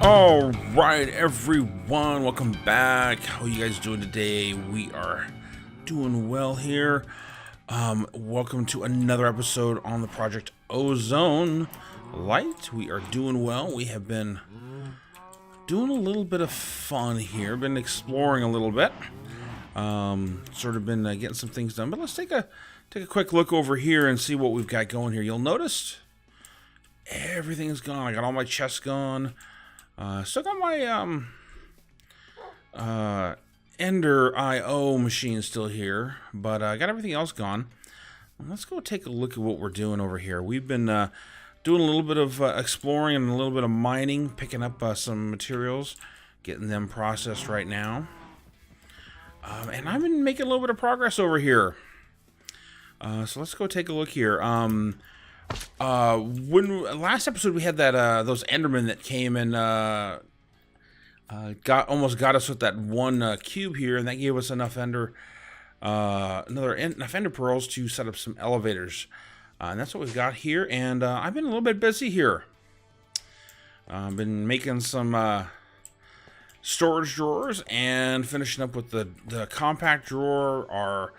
All right, everyone, welcome back. How are you guys doing today? We are doing well here. Welcome to another episode on the Project Ozone Lite. We are doing well. We have been doing a little bit of fun here. Been exploring a little bit. Sort of been getting some things done. But let's take a quick look over here and see what we've got going here. You'll notice everything is gone. I got all my chests gone. Still got my Ender IO machine still here, but I got everything else gone. Let's go take a look at what we're doing over here. We've been doing a little bit of exploring and a little bit of mining, picking up some materials, getting them processed right now. And I've been making a little bit of progress over here. So let's go take a look here. When last episode we had that those Endermen that came and almost got us with that one cube here, and that gave us enough enough ender pearls to set up some elevators, and that's what we've got here. And I've been a little bit busy here. I've been making some storage drawers and finishing up with the compact drawer. Our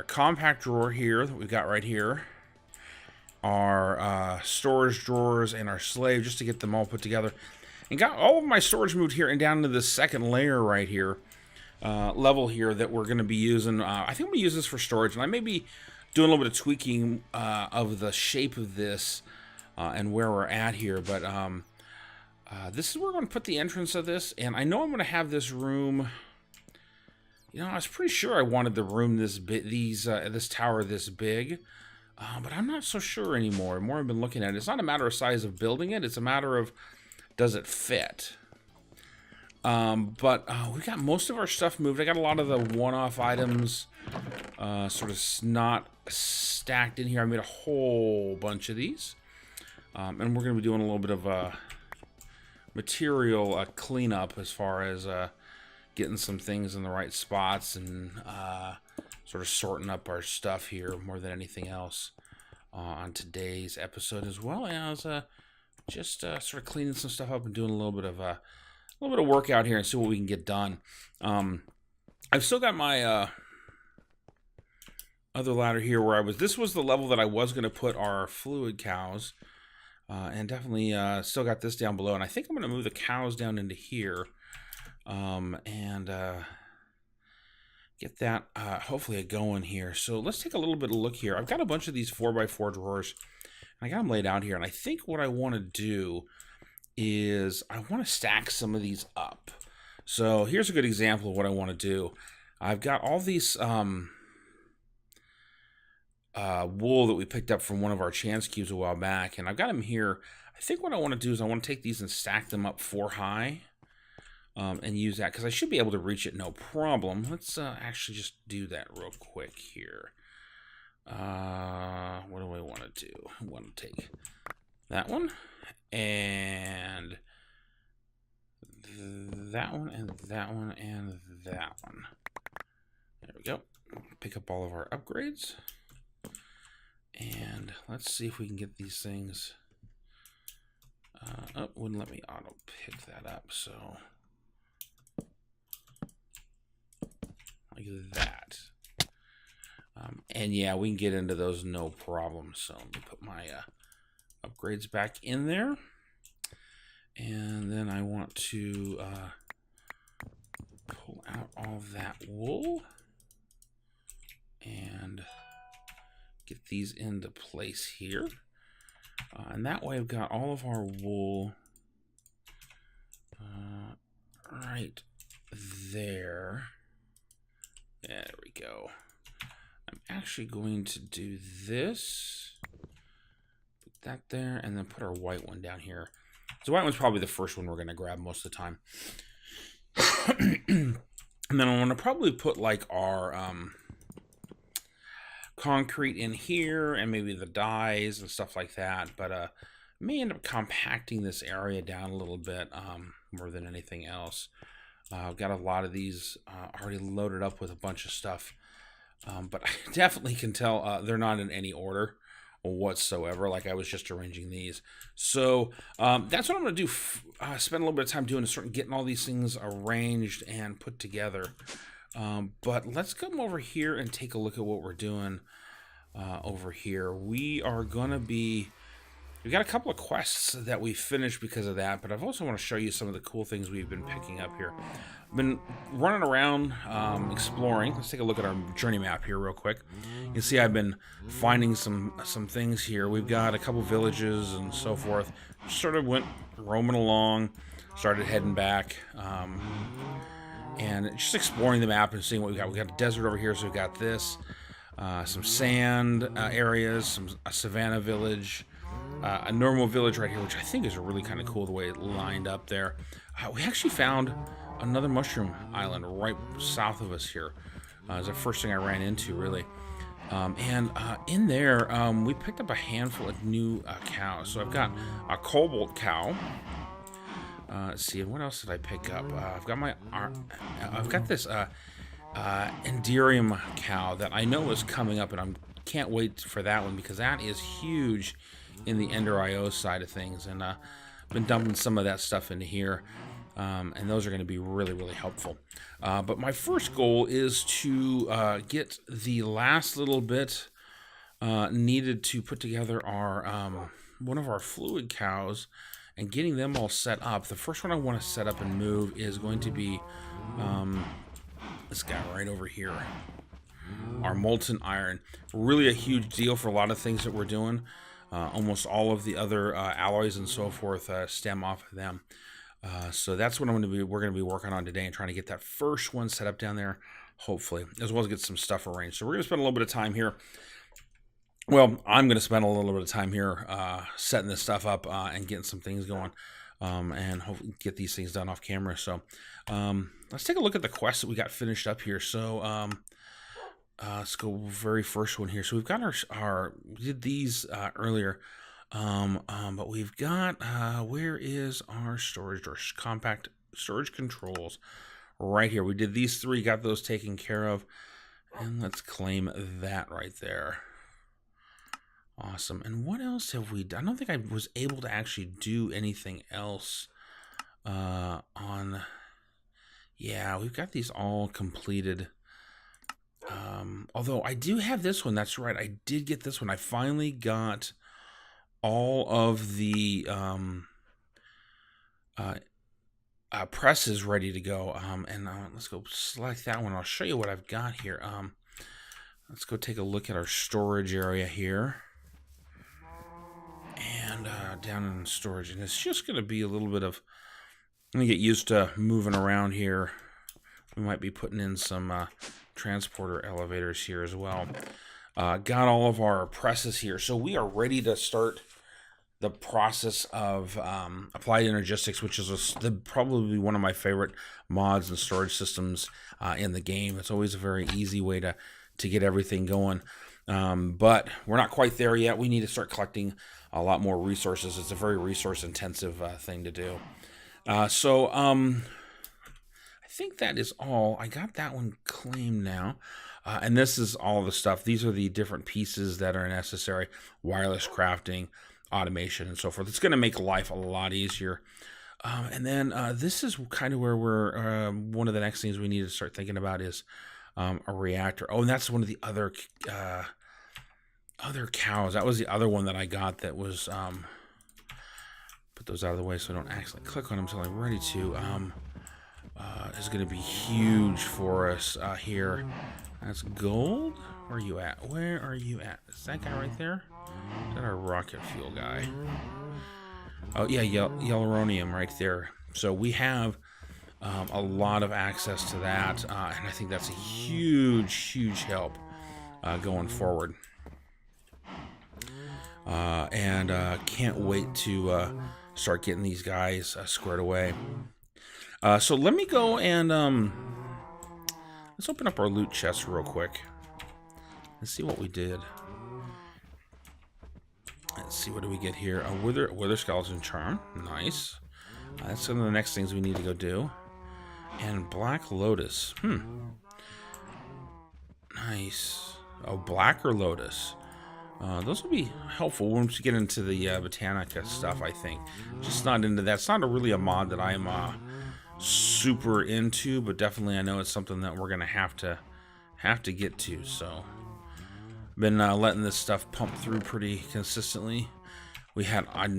compact drawer here that we've got right here. Our storage drawers and our slave, just to get them all put together, and got all of my storage moved here and down to the second layer right here, level here, that we're going to be using. I think I'm going to use this for storage, and I may be doing a little bit of tweaking of the shape of this and where we're at here, but this is where we're going to put the entrance of this. And I know I'm going to have this room, you know, I was pretty sure I wanted the room this big, this tower this big. But I'm not so sure anymore. The more I've been looking at it, it's not a matter of size of building it. It's a matter of, does it fit? But we got most of our stuff moved. I got a lot of the one-off items sort of not stacked in here. I made a whole bunch of these. And we're going to be doing a little bit of material cleanup as far as getting some things in the right spots and sort of sorting up our stuff here more than anything else on today's episode, as well as just sort of cleaning some stuff up and doing a little bit of work out here and see what we can get done. I've still got my other ladder here where this was the level that I was going to put our fluid cows, and definitely still got this down below, and I think I'm going to move the cows down into here and get that hopefully going here. So let's take a little bit of a look here. I've got a bunch of these 4x4 drawers, and I got them laid out here, and I think what I want to do is I want to stack some of these up. So here's a good example of what I want to do. I've got all these wool that we picked up from one of our chance cubes a while back, and I've got them here. I think what I want to do is I want to take these and stack them up 4 high. And use that, because I should be able to reach it no problem. Let's actually just do that real quick here. What do I want to do? I want to take that one, and that one, and that one, and that one. There we go. Pick up all of our upgrades. And let's see if we can get these things. Oh, wouldn't let me auto pick that up, so... like that. And yeah, we can get into those no problem. So let me put my upgrades back in there. And then I want to pull out all that wool and get these into place here. And that way I've got all of our wool right there. There we go. I'm actually going to do this. Put that there, and then put our white one down here. So white one's probably the first one we're going to grab most of the time. And then I want to probably put like our concrete in here, and maybe the dyes and stuff like that. But I may end up compacting this area down a little bit more than anything else. I've got a lot of these already loaded up with a bunch of stuff, but I definitely can tell they're not in any order whatsoever, like I was just arranging these. So that's what I'm going to do. Spend a little bit of time doing is sort of getting all these things arranged and put together. But let's come over here and take a look at what we're doing over here. We are going to be... We've got a couple of quests that we finished because of that, but I've also want to show you some of the cool things we've been picking up here. I've been running around exploring. Let's take a look at our journey map here real quick. You can see I've been finding some things here. We've got a couple villages and so forth. Just sort of went roaming along, started heading back, and just exploring the map and seeing what we got. We got a desert over here, so we've got this, some sand areas, a savanna village, a normal village right here, which I think is really kind of cool the way it lined up there. We actually found another mushroom island right south of us here. It was the first thing I ran into, really. And in there, we picked up a handful of new cows. So I've got a cobalt cow. Let's see, and what else did I pick up? I've got this Enderium cow that I know is coming up, and I can't wait for that one because that is huge in the Ender IO side of things, and I've been dumping some of that stuff into here, and those are going to be really, really helpful. But my first goal is to get the last little bit needed to put together our one of our fluid cows and getting them all set up. The first one I want to set up and move is going to be this guy right over here, our molten iron. Really a huge deal for a lot of things that we're doing. Almost all of the other alloys and so forth stem off of them. So that's what we're going to be working on today and trying to get that first one set up down there, hopefully, as well as get some stuff arranged. So we're going to spend a little bit of time here. Well, I'm going to spend a little bit of time here setting this stuff up and getting some things going, and hopefully get these things done off camera. So let's take a look at the quest that we got finished up here. So let's go very first one here. So we've got we did these earlier, but we've got where is our storage or compact storage controls? Right here. We did these three, got those taken care of, and let's claim that right there. Awesome. And what else have we done? I don't think I was able to actually do anything else on... Yeah, we've got these all completed. Although I do have this one. That's right. I did get this one. I finally got all of the presses ready to go. And let's go select that one. I'll show you what I've got here. Let's go take a look at our storage area here. And down in storage. And it's just going to be a little bit of... Let me get used to moving around here. We might be putting in some transporter elevators here as well. Got all of our presses here. So we are ready to start the process of applied energistics, which is probably one of my favorite mods and storage systems in the game. It's always a very easy way to get everything going. But we're not quite there yet. We need to start collecting a lot more resources. It's a very resource intensive thing to do. So I think that is all. I got that one claimed now. And this is all the stuff. These are the different pieces that are necessary. Wireless crafting, automation, and so forth. It's going to make life a lot easier. And then this is kind of where we're... one of the next things we need to start thinking about is a reactor. Oh, and that's one of the other cows. That was the other one that I got that was... put those out of the way so I don't accidentally click on them until I'm ready to. Is going to be huge for us here. That's gold. Where are you at? Where are you at? Is that guy right there? Is that our rocket fuel guy? Oh, yeah, Yellowronium right there. So we have a lot of access to that, and I think that's a huge, huge help going forward. And can't wait to start getting these guys squared away. So let me go and let's open up our loot chest real quick. Let's see what we did. Let's see, what do we get here? A wither skeleton charm. Nice. That's one of the next things we need to go do. And black lotus. Nice. Oh, black or lotus? Those will be helpful once we get into the Botanica stuff, I think. Just not into that. It's not really a mod that I'm super into, but definitely I know it's something that we're going to have to get to. So, been letting this stuff pump through pretty consistently. We had a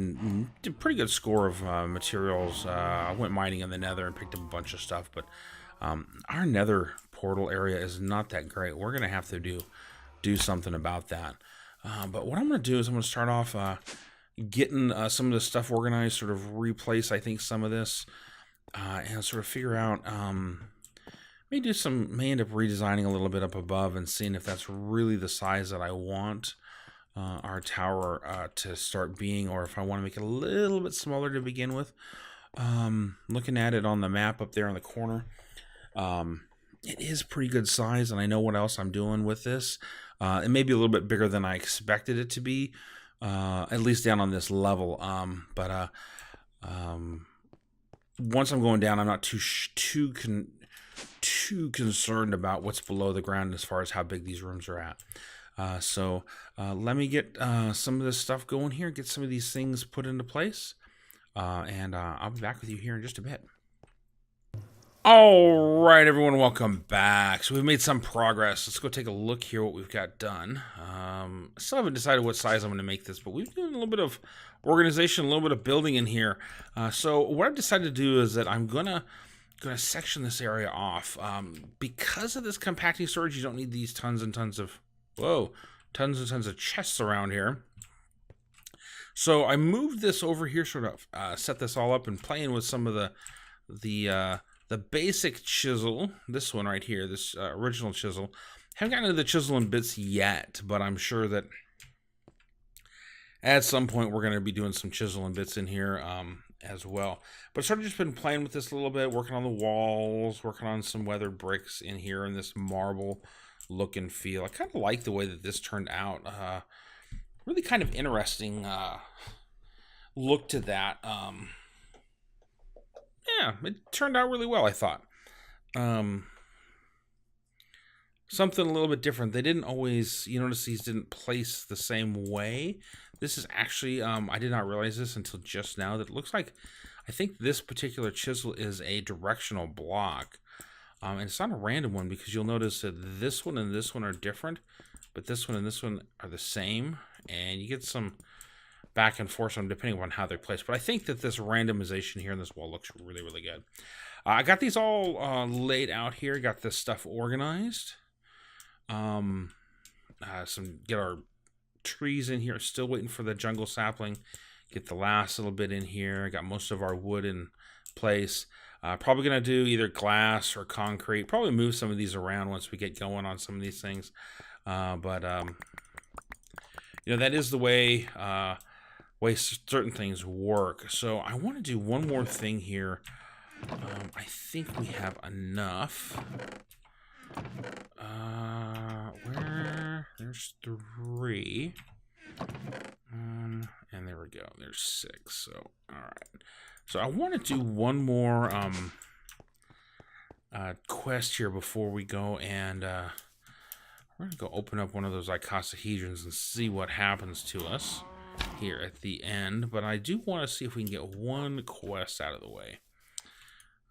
pretty good score of materials. I went mining in the nether and picked up a bunch of stuff, but our nether portal area is not that great. We're going to have to do something about that. But what I'm going to do is I'm going to start off getting some of the stuff organized, sort of replace, I think, some of this, and sort of figure out, may end up redesigning a little bit up above and seeing if that's really the size that I want our tower to start being, or if I want to make it a little bit smaller to begin with. Looking at it on the map up there in the corner, it is pretty good size, and I know what else I'm doing with this. It may be a little bit bigger than I expected it to be, at least down on this level. But once I'm going down, I'm not too concerned about what's below the ground as far as how big these rooms are at. So let me get some of this stuff going here, get some of these things put into place, and I'll be back with you here in just a bit. All right, everyone, welcome back. So we've made some progress. Let's go take a look here what we've got done. Still haven't decided what size I'm going to make this, but we've done a little bit of organization, a little bit of building in here. So what I've decided to do is that I'm gonna section this area off. Because of this compacting storage, you don't need these tons and tons of chests around here. So I moved this over here, sort of set this all up and playing with some of the basic chisel, this one right here, this original chisel. Haven't gotten into the chisel and bits yet, but I'm sure that at some point we're going to be doing some chisel and bits in here as well. But sort of just been playing with this a little bit, working on the walls, working on some weathered bricks in here in this marble look and feel. I kind of like the way that this turned out. Really kind of interesting look to that. Yeah, it turned out really well, I thought. Something a little bit different. They didn't always, you notice these didn't place the same way. This is actually, I did not realize this until just now, that it looks like, I think this particular chisel is a directional block. And it's not a random one, because you'll notice that this one and this one are different, but this one and this one are the same. And you get some back and forth on depending on how they're placed. But I think that this randomization here in this wall looks really, really good. I got these all laid out here. Got this stuff organized. Get our trees in here. Still waiting for the jungle sapling. Get the last little bit in here. Got most of our wood in place. Probably going to do either glass or concrete. Probably move some of these around once we get going on some of these things. But you know, that is the way certain things work. So I want to do one more thing here. I think we have enough. There's 3. And there we go. There's 6. So, all right. So I want to do one more quest here before we go, and we're going to go open up one of those icosahedrons and see what happens to us here at the end. But I do want to see if we can get one quest out of the way.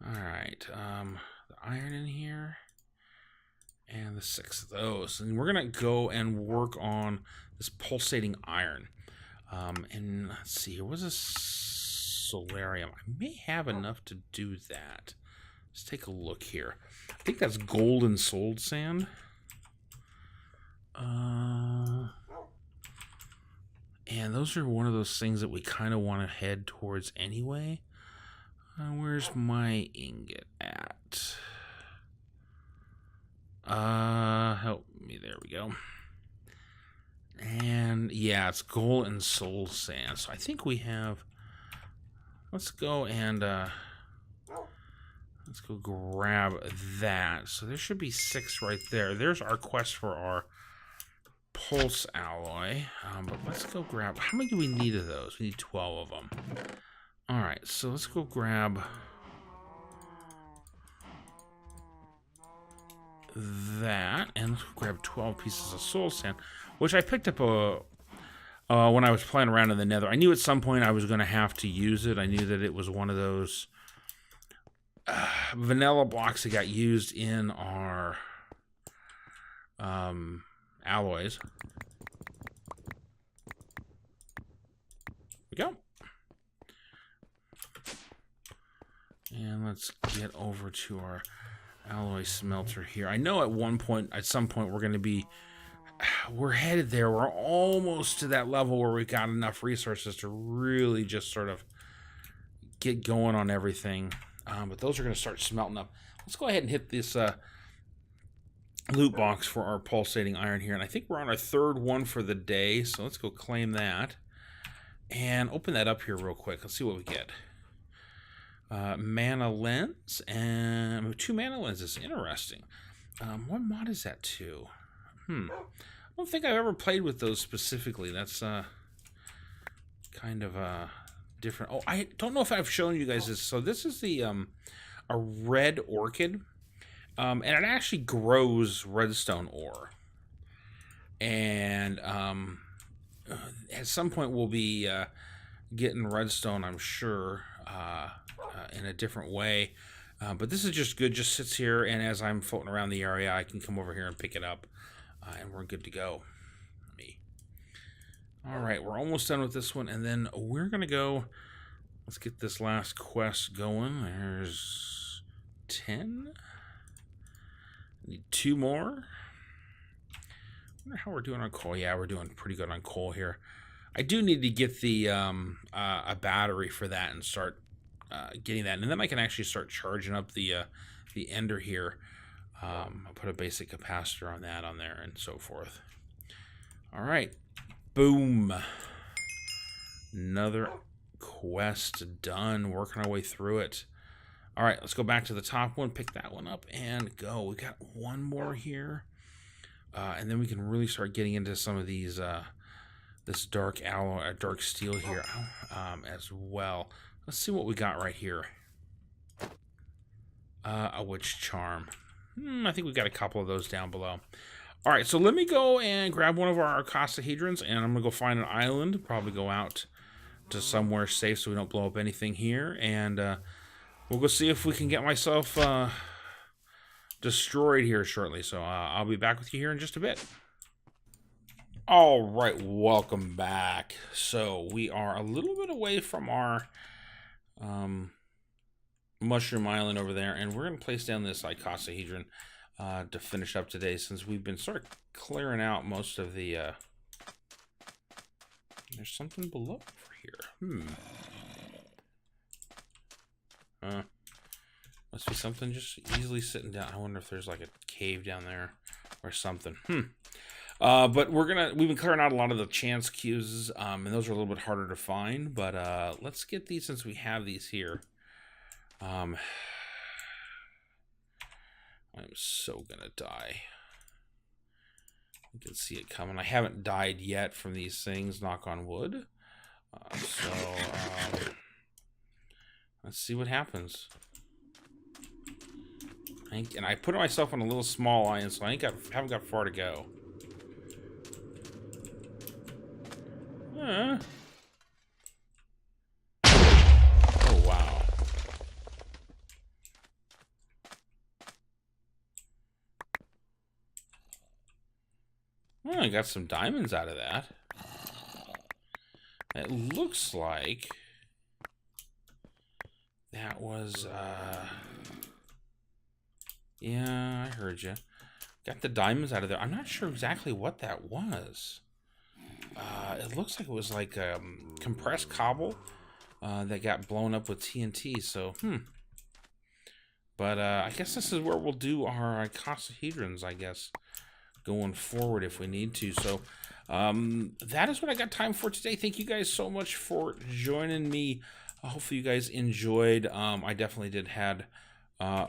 All right. The iron in here. And the 6 of those. And we're going to go and work on this pulsating iron. And let's see here. What's a solarium? I may have enough to do that. Let's take a look here. I think that's golden soul sand. And those are one of those things that we kind of want to head towards anyway. Where's my ingot at? Help me. There we go. And yeah, it's gold and soul sand. So I think we have. Let's go and let's go grab that. So there should be 6 right there. There's our quest for our pulse alloy. But let's go grab. How many do we need of those? We need 12 of them. All right. So let's go grab that, and let's grab 12 pieces of soul sand, which I picked up when I was playing around in the Nether. I knew at some point I was going to have to use it. I knew that it was one of those vanilla blocks that got used in our alloys. There we go. And let's get over to our alloy smelter here. I know at some point, we're headed there. We're almost to that level where we've got enough resources to really just sort of get going on everything. But those are going to start smelting up. Let's go ahead and hit this loot box for our pulsating iron here. And I think we're on our third one for the day. So let's go claim that. And open that up here real quick. Let's see what we get. Mana lens and 2 mana lenses. Interesting. What mod is that to? I don't think I've ever played with those specifically. That's kind of different. Oh, I don't know if I've shown you guys this. So this is the a red orchid, and it actually grows redstone ore. And at some point we'll be getting redstone, I'm sure, in a different way. But this is just good. Just sits here, and as I'm floating around the area, I can come over here and pick it up, and we're good to go. All right, we're almost done with this one, and then we're gonna go. Let's get this last quest going. There's 10. Need 2 more. I wonder how we're doing on coal. Yeah, we're doing pretty good on coal here. I do need to get the a battery for that and start getting that, and then I can actually start charging up the ender here. I'll put a basic capacitor on that on there and so forth. All right, boom. Another quest done. Working our way through it. All right, let's go back to the top one, pick that one up, and go. We got one more here, and then we can really start getting into some of these this dark alloy, dark steel here as well. Let's see what we got right here. A witch charm. I think we got a couple of those down below. All right, so let me go and grab one of our icosahedrons, and I'm gonna go find an island. Probably go out to somewhere safe so we don't blow up anything here, and we'll go see if we can get myself destroyed here shortly. So I'll be back with you here in just a bit. All right, welcome back. So we are a little bit away from our mushroom island over there, and we're going to place down this icosahedron to finish up today, since we've been sort of clearing out most of the there's something below over here. Must be something just easily sitting down. I wonder if there's like a cave down there or something. But we've been clearing out a lot of the chance cues, and those are a little bit harder to find, but let's get these since we have these here. I'm so gonna die. You can see it coming. I haven't died yet from these things, knock on wood. Let's see what happens. And I put myself on a little small island, so I haven't got far to go. Oh, wow. Well, I got some diamonds out of that. It looks like that was, yeah, I heard you. Got the diamonds out of there. I'm not sure exactly what that was. It looks like it was like compressed cobble that got blown up with TNT. So, But I guess this is where we'll do our icosahedrons, I guess, going forward if we need to. So that is what I got time for today. Thank you guys so much for joining me. Hopefully you guys enjoyed. I definitely did had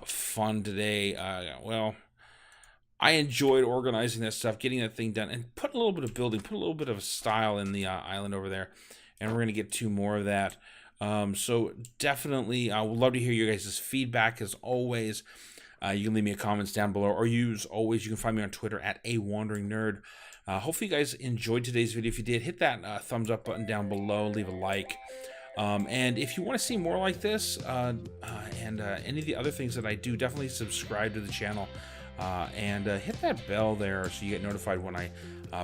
fun today. Well, I enjoyed organizing that stuff, getting that thing done, and put a little bit of building, put a little bit of style in the island over there. And we're going to get 2 more of that. So definitely, I would love to hear you guys' feedback as always. You can leave me a comments down below, or as always, you can find me on Twitter at @awanderingnerd. Hopefully you guys enjoyed today's video. If you did, hit that thumbs up button down below, leave a like. And if you want to see more like this and any of the other things that I do, definitely subscribe to the channel and hit that bell there so you get notified when I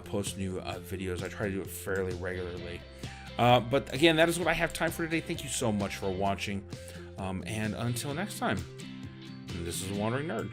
post new videos. I try to do it fairly regularly. But again, that is what I have time for today. Thank you so much for watching. And until next time, this is A Wandering Nerd.